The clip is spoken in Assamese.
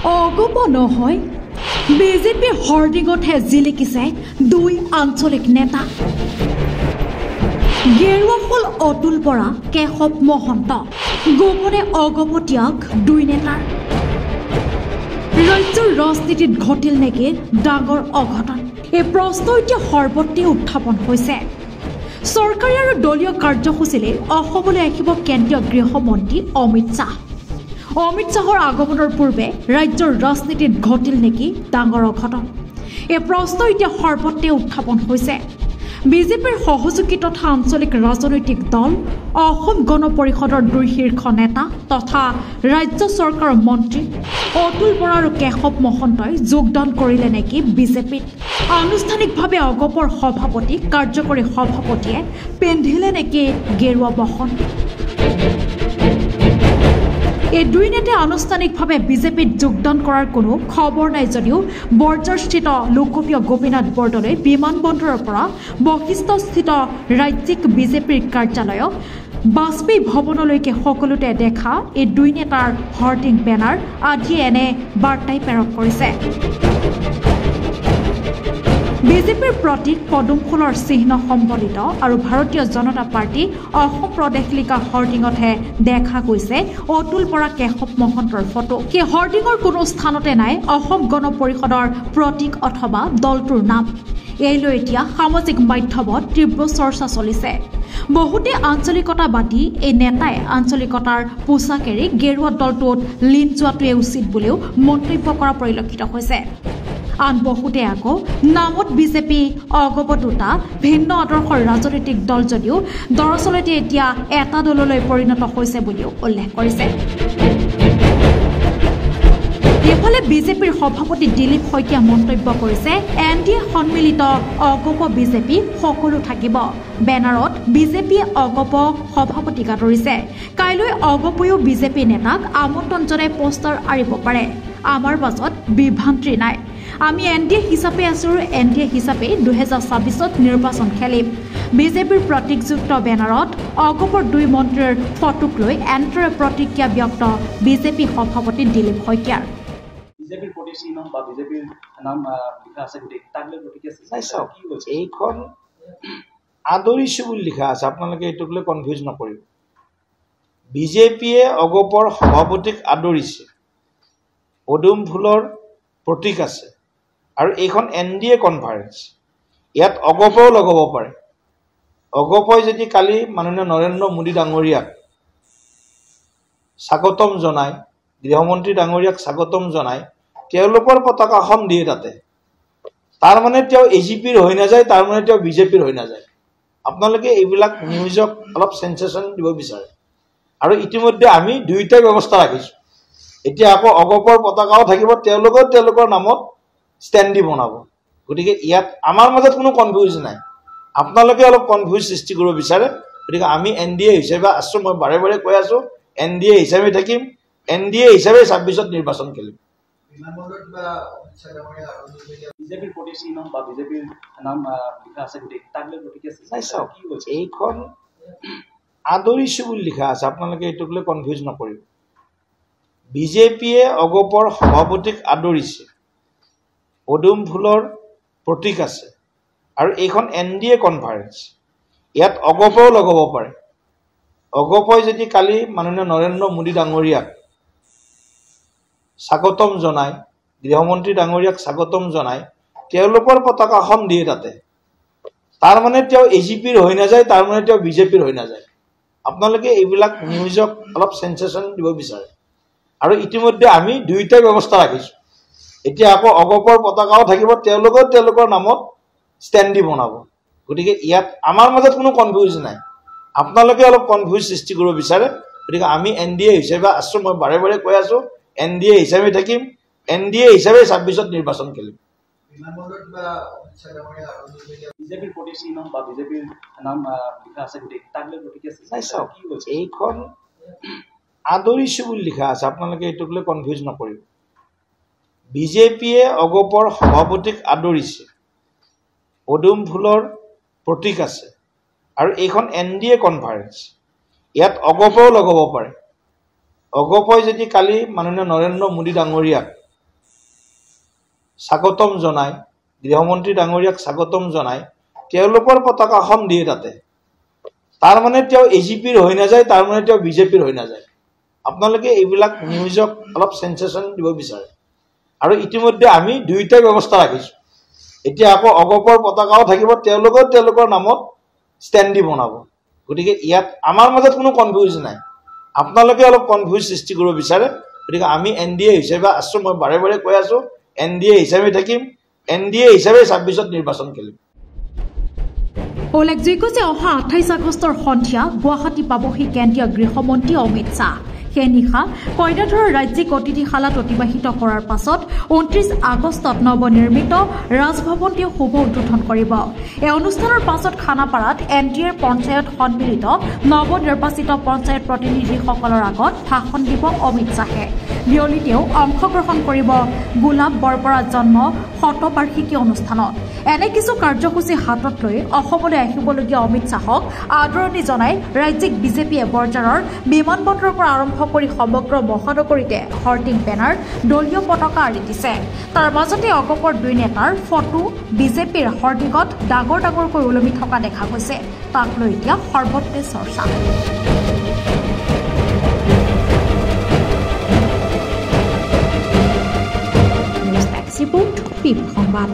অগপ নহয় বিজেপিৰ হৰ্ডিঙতহে জিলিকিছে দুই আঞ্চলিক নেতা গেৰুৱা ফুল অতুল বৰা কেশৱ মহন্ত গোপনে অগপতীয়াক দুই নেতাৰ ৰাজ্যৰ ৰাজনীতিত ঘটিল নেকি ডাঙৰ অঘটন এই প্ৰশ্ন এতিয়া সৰ্বত্ৰে উত্থাপন হৈছে চৰকাৰী আৰু দলীয় কাৰ্যসূচীলৈ অসমলৈ আহিব কেন্দ্ৰীয় গৃহমন্ত্ৰী অমিত শ্বাহৰ আগমনৰ পূৰ্বে ৰাজ্যৰ ৰাজনীতিত ঘটিল নেকি ডাঙৰ অঘটন এই প্ৰশ্ন এতিয়া সৰ্বত্ৰে উত্থাপন হৈছে বিজেপিৰ সহযোগী তথা আঞ্চলিক ৰাজনৈতিক দল অসম গণ পৰিষদৰ দুই শীৰ্ষ নেতা তথা ৰাজ্য চৰকাৰৰ মন্ত্ৰী অতুল বৰা আৰু কেশৱ মহন্তই যোগদান কৰিলে নেকি বিজেপিত আনুষ্ঠানিকভাৱে অগপৰ সভাপতি কাৰ্যকৰী সভাপতিয়ে পিন্ধিলে নেকি গেৰুৱা বসন এই দুই নেতাই আনুষ্ঠানিকভাৱে বিজেপিত যোগদান কৰাৰ কোনো খবৰ নাই যদিও বৰঝাৰস্থিত লোকপ্ৰিয় গোপীনাথ বৰদলৈ বিমানবন্দৰৰ পৰা বশিষ্ঠস্থিত ৰাজ্যিক বিজেপিৰ কাৰ্যালয়ক বাজপেয়ী ভৱনলৈকে সকলোতে দেখা এই দুই নেতাৰ হৰ্ডিং বেনাৰ আদিয়ে এনে বাৰ্তাই প্ৰেৰণ কৰিছে বিজেপিৰ প্ৰতীক পদুম ফুলৰ চিহ্ন সম্বলিত আৰু ভাৰতীয় জনতা পাৰ্টি অসম প্ৰদেশ লিখা হৰ্ডিঙতহে দেখা গৈছে অতুল বৰা কেশৱ মহন্তৰ ফটো সেই হৰ্ডিঙৰ কোনো স্থানতে নাই অসম গণ পৰিষদৰ প্ৰতীক অথবা দলটোৰ নাম এই লৈ এতিয়া সামাজিক মাধ্যমত তীব্ৰ চৰ্চা চলিছে বহুতে আঞ্চলিকতাবাদী এই নেতাই আঞ্চলিকতাৰ পোচাকেৰে গেৰুৱা দলটোত লীন যোৱাটোৱে উচিত বুলিও মন্তব্য কৰা পৰিলক্ষিত হৈছে আন বহুতে আকৌ নামত বিজেপি অগপ দুটা ভিন্ন আদৰ্শৰ ৰাজনৈতিক দল যদিও দৰাচলতে এতিয়া এটা দললৈ পৰিণত হৈছে বুলিও উল্লেখ কৰিছে এফালে বিজেপিৰ সভাপতি দিলীপ শইকীয়া মন্তব্য কৰিছে এনডিএ সন্মিলিত অগপ বিজেপি সকলো থাকিব বেনাৰত বিজেপিয়ে অগপ সভাপতিক আদৰিছে কাইলৈ অগপয়ো বিজেপি নেতাক আমন্ত্ৰণ জনাই পোষ্টাৰ আঁৰিব পাৰে আমাৰ মাজত বিভ্ৰান্তি নাই আমি এনডিএ হিচাপে আছো এনডিএ হিচাপে 2026ত নিৰ্বাচন খেলিম বিজেপিৰ প্ৰতীকযুক্ত বেনাৰত অগপৰ দুই মন্ত্ৰীৰ ফটোক লৈ এনেদৰে প্ৰতিক্ৰিয়া ব্যক্ত বিজেপি সভাপতি দিলীপ শইকীয়াৰ বিজেপিৰ প্ৰতিচিহ্ন বা বিজেপিৰ নাম লিখা আছে গোটেই তাকলৈ প্ৰতিক্ৰিয়া কি হৈছে এইখন আদৰিছো বুলি লিখা আছে আপোনালোকে এইটোক লৈ কনফিউজ নকৰিব বিজেপিয়ে অগপৰ সভাপতিক আদৰিছে পদুম ফুলৰ প্ৰতীক আছে আৰু এইখন এনডিএ কনফাৰেন্স ইয়াত অগপও লগাব পাৰে অগপই যদি কালি মাননীয় নৰেন্দ্ৰ মোদী ডাঙৰীয়াক স্বাগতম জনায় গৃহমন্ত্ৰী ডাঙৰীয়াক স্বাগতম জনায় তেওঁলোকৰ পতাকাখন দিয়ে তাতে তাৰ মানে তেওঁ এজিপিৰ হৈ নাযায় তাৰ মানে তেওঁ বিজেপিৰ হৈ নাযায় আপোনালোকে এইবিলাক নিউজক অলপ সেন্সেশন দিব বিচাৰে আৰু ইতিমধ্যে আমি দুইটা ব্যৱস্থা ৰাখিছো এতিয়া আকৌ অগপৰ পতাকাও থাকিব তেওঁলোকৰ নামত ষ্টেণ্ডি বনাব গতিকে ইয়াত আমাৰ মাজত কোনো কনফিউজ নাই আপোনালোকে অলপ কনফিউজ সৃষ্টি কৰিব বিচাৰে গতিকে আমি এনডিএ হিচাপে আছো মই বাৰে বাৰে কৈ আছো এনডিএ হিচাপে থাকিম এনডিএ হিচাপে 26ত নিৰ্বাচন খেলিম বিজেপিৰ প্ৰতিচিহ্ন বা বিজেপিৰ নাম লিখা আছে গোটেই তাকলৈ প্ৰতিক্ৰিয়া কি হৈছে এইখন আদৰিছো বুলি লিখা আছে আপোনালোকে এইটোক লৈ কনফিউজ নকৰিব বিজেপিয়ে অগপৰ সভাপতিক আদৰিছে পদুম ফুলৰ প্ৰতীক আছে আৰু এইখন এনডিএ কনফাৰেন্স ইয়াত অগপও লগাব পাৰে অগপই যদি কালি মাননীয় নৰেন্দ্ৰ মোদী ডাঙৰীয়াক স্বাগতম জনায় গৃহমন্ত্ৰী ডাঙৰীয়াক স্বাগতম জনায় তেওঁলোকৰ পতাকাখন দিয়ে তাতে তাৰ মানে তেওঁ এজিপিৰ হৈ নাযায় তাৰ মানে তেওঁ বিজেপিৰ হৈ নাযায় আপোনালোকে এইবিলাক নিউজক অলপ সেন্সেশন দিব বিচাৰে আৰু ইতিমধ্যে আমি দুইটা ব্যৱস্থা ৰাখিছো এতিয়া আকৌ অগপৰ পতাকাও থাকিব তেওঁলোকৰ নামত ষ্টেণ্ডি বনাব গতিকে ইয়াত আমাৰ মাজত কোনো কনফিউজ নাই আপোনালোকে অলপ কনফিউজ সৃষ্টি কৰিব বিচাৰে গতিকে আমি এনডিএ হিচাপে আছো মই বাৰে বাৰে কৈ আছো এনডিএ হিচাপে থাকিম এনডিএ হিচাপে 26ত নিৰ্বাচন খেলিম বিজেপিৰ প্ৰতিচিহ্ন বা বিজেপিৰ নাম লিখা আছে গোটেই তাকলৈ প্ৰতিক্ৰিয়া কি হৈছে এইখন আদৰিছো বুলি লিখা আছে আপোনালোকে এইটোক লৈ কনফিউজ নকৰিব বিজেপিয়ে অগপৰ সভাপতিক আদৰিছে পদুম ফুলৰ প্ৰতীক আছে আৰু এইখন এনডিএ কনফাৰেন্স ইয়াত অগপও লগাব পাৰে অগপই যদি কালি মাননীয় নৰেন্দ্ৰ মোদী ডাঙৰীয়াক স্বাগতম জনাই গৃহমন্ত্ৰী ডাঙৰীয়াক স্বাগতম জনাই তেওঁলোকৰ পতাকাখন দিয়ে তাতে তাৰ মানে তেওঁ এজিপিৰ হৈ নাযায় তাৰ মানে তেওঁ বিজেপিৰ হৈ নাযায় আপোনালোকে এইবিলাক নিউজক অলপ সেন্সেশন দিব বিচাৰে আৰু ইতিমধ্যে আমি দুইটা ব্যৱস্থা ৰাখিছো এতিয়া আকৌ অগপৰ পতাকাও থাকিব তেওঁলোকৰ নামত ষ্টেণ্ডি বনাব গতিকে ইয়াত আমাৰ মাজত কোনো কনফিউজন নাই আপোনালোকে অলপ কনফিউজ সৃষ্টি কৰিব বিচাৰে গতিকে আমি এনডিএ হিচাপে আছো মই বাৰে বাৰে কৈ আছো এনডিএ হিচাপে থাকিম এনডিএ হিচাপে 26ত নিৰ্বাচন খেলিম উল্লেখযোগ্য যে অহা 28 আগষ্টৰ সন্ধিয়া গুৱাহাটী পাবহি কেন্দ্ৰীয় গৃহমন্ত্ৰী অমিত শ্বাহ সেই নিশা কইনাধৰৰ ৰাজ্যিক অতিথিশালাত অতিবাহিত কৰাৰ পাছত 29 আগষ্টত নৱনিৰ্মিত ৰাজভৱন তেওঁ শুভ উদ্বোধন কৰিব এই অনুষ্ঠানৰ পাছত খানাপাৰাত এনডিএৰ পঞ্চায়ত সন্মিলিত নৱনিৰ্বাচিত পঞ্চায়ত প্ৰতিনিধিসকলৰ আগত ভাষণ দিব অমিত শ্বাহে বিয়লি তেওঁ অংশগ্ৰহণ কৰিব গোলাপ বৰবৰাৰ জন্ম শতবাৰ্ষিকী অনুষ্ঠানত এনে কিছু কাৰ্যসূচী হাতত লৈ অসমলৈ আহিবলগীয়া অমিত শ্বাহক আদৰণি জনাই ৰাজ্যিক বিজেপিয়ে বৰজাৰৰ বিমানবন্দৰৰ পৰা আৰম্ভ কৰি সমগ্ৰ মহানগৰীতে হৰ্ডিং বেনাৰ দলীয় পতাকা আঁৰি দিছে তাৰ মাজতে অগপৰ দুই নেতাৰ ফটো বিজেপিৰ হৰ্ডিঙত ডাঙৰ ডাঙৰকৈ ওলমি থকা দেখা গৈছে তাক লৈ এতিয়া সৰ্বত্ৰে চৰ্চা নিউজ ডেস্ক ৰিপোৰ্ট সংবাদ